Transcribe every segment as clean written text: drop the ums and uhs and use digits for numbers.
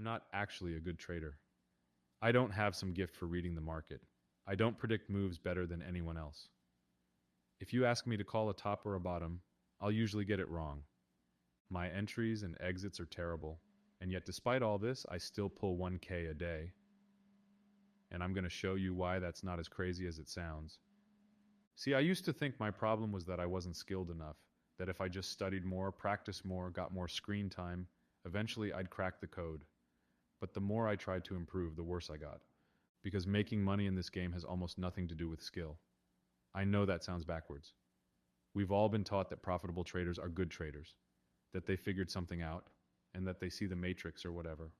I'm not actually a good trader. I don't have some gift for reading the market. I don't predict moves better than anyone else. If you ask me to call a top or a bottom, I'll usually get it wrong. My entries and exits are terrible, and yet despite all this, I still pull 1K a day. And I'm going to show you why that's not as crazy as it sounds. See, I used to think my problem was that I wasn't skilled enough, that if I just studied more, practiced more, got more screen time, eventually I'd crack the code. But the more I tried to improve, the worse I got. Because making money in this game has almost nothing to do with skill. I know that sounds backwards. We've all been taught that profitable traders are good traders, that they figured something out, and that they see the matrix or whatever.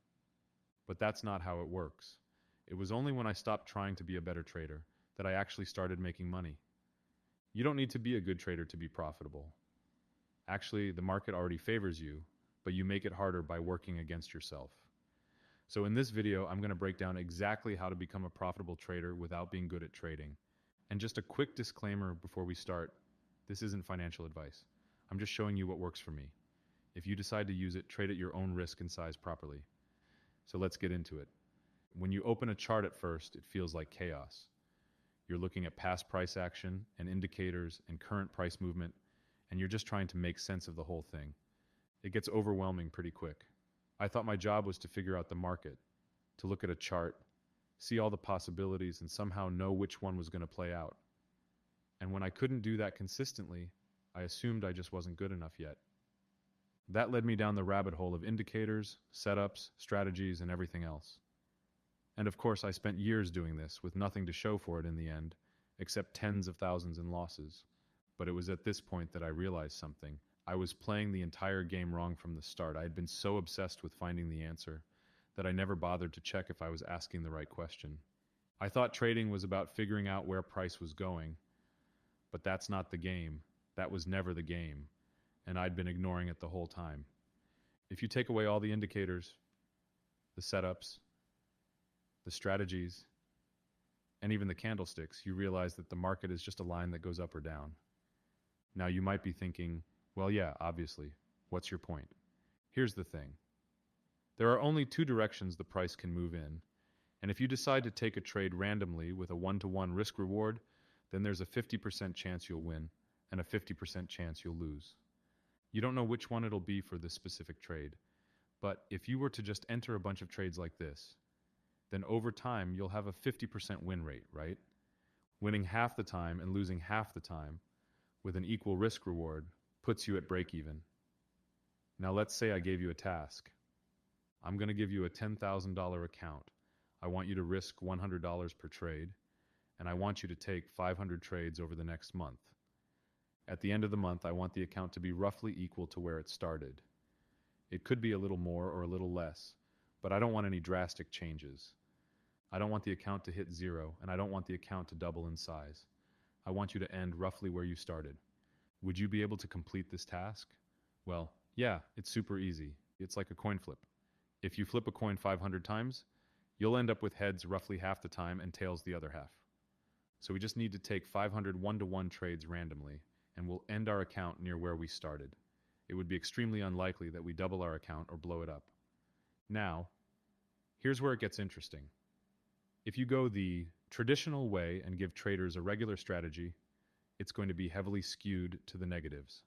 But that's not how it works. It was only when I stopped trying to be a better trader that I actually started making money. You don't need to be a good trader to be profitable. Actually, the market already favors you, but you make it harder by working against yourself. So in this video, I'm going to break down exactly how to become a profitable trader without being good at trading. And just a quick disclaimer before we start, this isn't financial advice. I'm just showing you what works for me. If you decide to use it, trade at your own risk and size properly. So let's get into it. When you open a chart at first, it feels like chaos. You're looking at past price action and indicators and current price movement, and you're just trying to make sense of the whole thing. It gets overwhelming pretty quick. I thought my job was to figure out the market, to look at a chart, see all the possibilities, and somehow know which one was going to play out. And when I couldn't do that consistently, I assumed I just wasn't good enough yet. That led me down the rabbit hole of indicators, setups, strategies, and everything else. And of course, I spent years doing this with nothing to show for it in the end, except tens of thousands in losses. But it was at this point that I realized something. I was playing the entire game wrong from the start. I had been so obsessed with finding the answer that I never bothered to check if I was asking the right question. I thought trading was about figuring out where price was going, but that's not the game. That was never the game, and I'd been ignoring it the whole time. If you take away all the indicators, the setups, the strategies, and even the candlesticks, you realize that the market is just a line that goes up or down. Now you might be thinking, well, yeah, obviously, what's your point? Here's the thing. There are only two directions the price can move in, and if you decide to take a trade randomly with a 1-to-1 risk reward, then there's a 50% chance you'll win and a 50% chance you'll lose. You don't know which one it'll be for this specific trade, but if you were to just enter a bunch of trades like this, then over time you'll have a 50% win rate, right? Winning half the time and losing half the time with an equal risk reward puts you at break even. Now let's say I gave you a task. I'm going to give you a $10,000 account. I want you to risk $100 per trade, and I want you to take 500 trades over the next month. At the end of the month, I want the account to be roughly equal to where it started. It could be a little more or a little less, but I don't want any drastic changes. I don't want the account to hit zero, and I don't want the account to double in size. I want you to end roughly where you started. Would you be able to complete this task? Well, yeah, it's super easy. It's like a coin flip. If you flip a coin 500 times, you'll end up with heads roughly half the time and tails the other half. So we just need to take 500 1-to-1 trades randomly, and we'll end our account near where we started. It would be extremely unlikely that we double our account or blow it up. Now, here's where it gets interesting. If you go the traditional way and give traders a regular strategy, it's going to be heavily skewed to the negatives.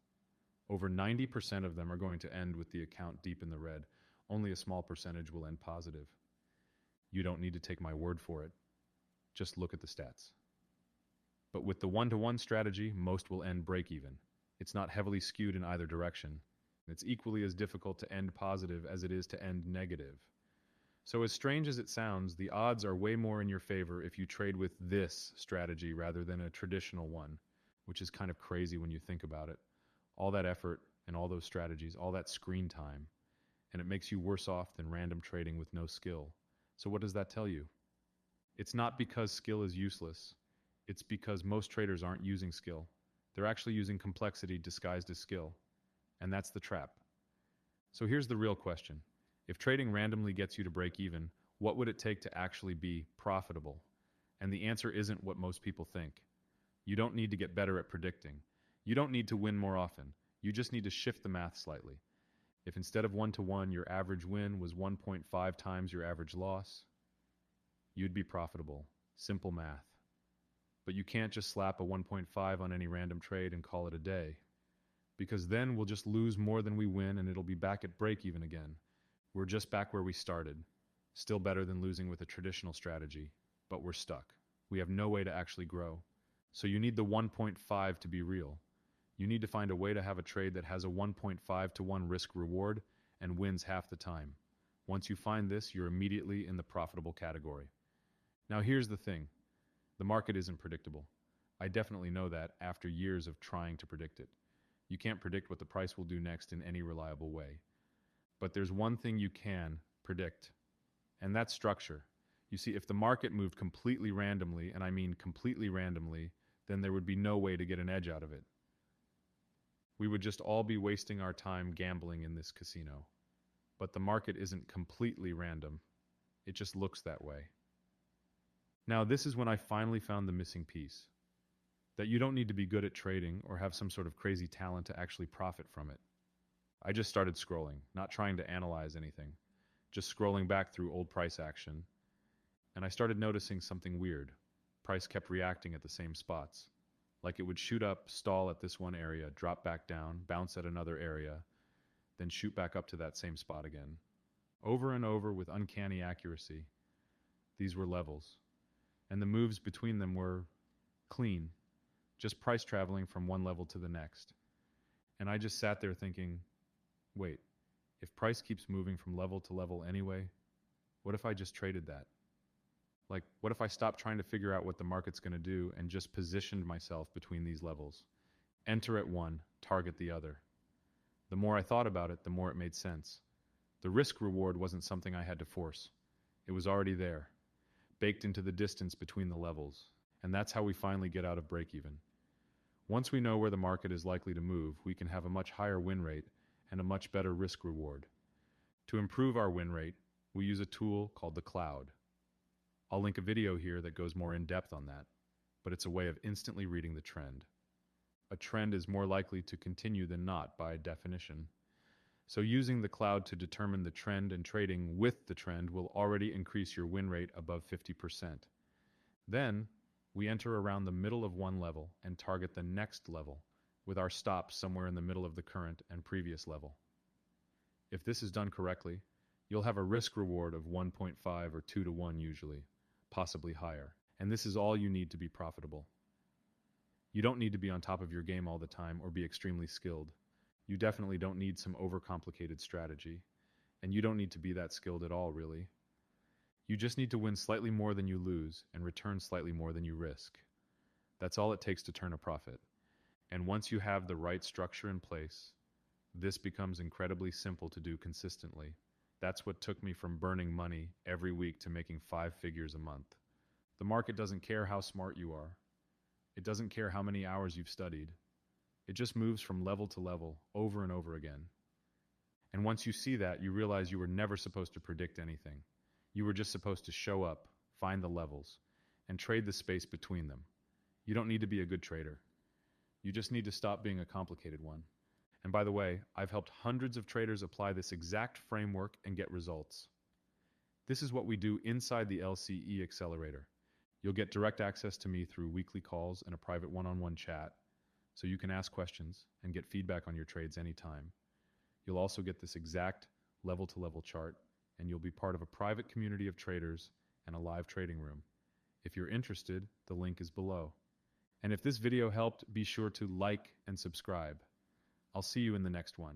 Over 90% of them are going to end with the account deep in the red. Only a small percentage will end positive. You don't need to take my word for it. Just look at the stats. But with the 1-to-1 strategy, most will end break even. It's not heavily skewed in either direction. It's equally as difficult to end positive as it is to end negative. So as strange as it sounds, the odds are way more in your favor if you trade with this strategy rather than a traditional one, which is kind of crazy when you think about it. All that effort and all those strategies, all that screen time, and it makes you worse off than random trading with no skill. So what does that tell you? It's not because skill is useless. It's because most traders aren't using skill. They're actually using complexity disguised as skill. And that's the trap. So here's the real question. If trading randomly gets you to break even, what would it take to actually be profitable? And the answer isn't what most people think. You don't need to get better at predicting. You don't need to win more often. You just need to shift the math slightly. If instead of 1-to-1 your average win was 1.5 times your average loss, you'd be profitable. Simple math. But you can't just slap a 1.5 on any random trade and call it a day, because then we'll just lose more than we win and it'll be back at break even again. We're just back where we started. Still better than losing with a traditional strategy, but we're stuck. We have no way to actually grow. So you need the 1.5 to be real. You need to find a way to have a trade that has a 1.5 to 1 risk reward and wins half the time. Once you find this, you're immediately in the profitable category. Now here's the thing. The market isn't predictable. I definitely know that after years of trying to predict it. You can't predict what the price will do next in any reliable way. But there's one thing you can predict, and that's structure. You see, if the market moved completely randomly, and I mean completely randomly, then there would be no way to get an edge out of it. We would just all be wasting our time gambling in this casino. But the market isn't completely random. It just looks that way. Now, this is when I finally found the missing piece. That you don't need to be good at trading or have some sort of crazy talent to actually profit from it. I just started scrolling, not trying to analyze anything, just scrolling back through old price action, and I started noticing something weird. Price kept reacting at the same spots. Like it would shoot up, stall at this one area, drop back down, bounce at another area, then shoot back up to that same spot again. Over and over with uncanny accuracy. These were levels. And the moves between them were clean, just price traveling from one level to the next. And I just sat there thinking, wait, if price keeps moving from level to level anyway, what if I just traded that? Like, what if I stopped trying to figure out what the market's going to do and just positioned myself between these levels? Enter at one, target the other. The more I thought about it, the more it made sense. The risk reward wasn't something I had to force. It was already there, baked into the distance between the levels. And that's how we finally get out of break-even. Once we know where the market is likely to move, we can have a much higher win rate and a much better risk reward. To improve our win rate, we use a tool called the cloud. I'll link a video here that goes more in depth on that, but it's a way of instantly reading the trend. A trend is more likely to continue than not by definition. So using the cloud to determine the trend and trading with the trend will already increase your win rate above 50%. Then, we enter around the middle of one level and target the next level, with our stop somewhere in the middle of the current and previous level. If this is done correctly, you'll have a risk reward of 1.5 or 2-to-1 usually, possibly higher. And this is all you need to be profitable. You don't need to be on top of your game all the time or be extremely skilled. You definitely don't need some overcomplicated strategy. And you don't need to be that skilled at all, really. You just need to win slightly more than you lose and return slightly more than you risk. That's all it takes to turn a profit. And once you have the right structure in place, this becomes incredibly simple to do consistently. That's what took me from burning money every week to making 5 figures a month. The market doesn't care how smart you are. It doesn't care how many hours you've studied. It just moves from level to level over and over again. And once you see that, you realize you were never supposed to predict anything. You were just supposed to show up, find the levels, and trade the space between them. You don't need to be a good trader. You just need to stop being a complicated one. And by the way, I've helped hundreds of traders apply this exact framework and get results. This is what we do inside the LCE Accelerator. You'll get direct access to me through weekly calls and a private one-on-one chat, so you can ask questions and get feedback on your trades anytime. You'll also get this exact level-to-level chart, and you'll be part of a private community of traders and a live trading room. If you're interested, the link is below. And if this video helped, be sure to like and subscribe. I'll see you in the next one.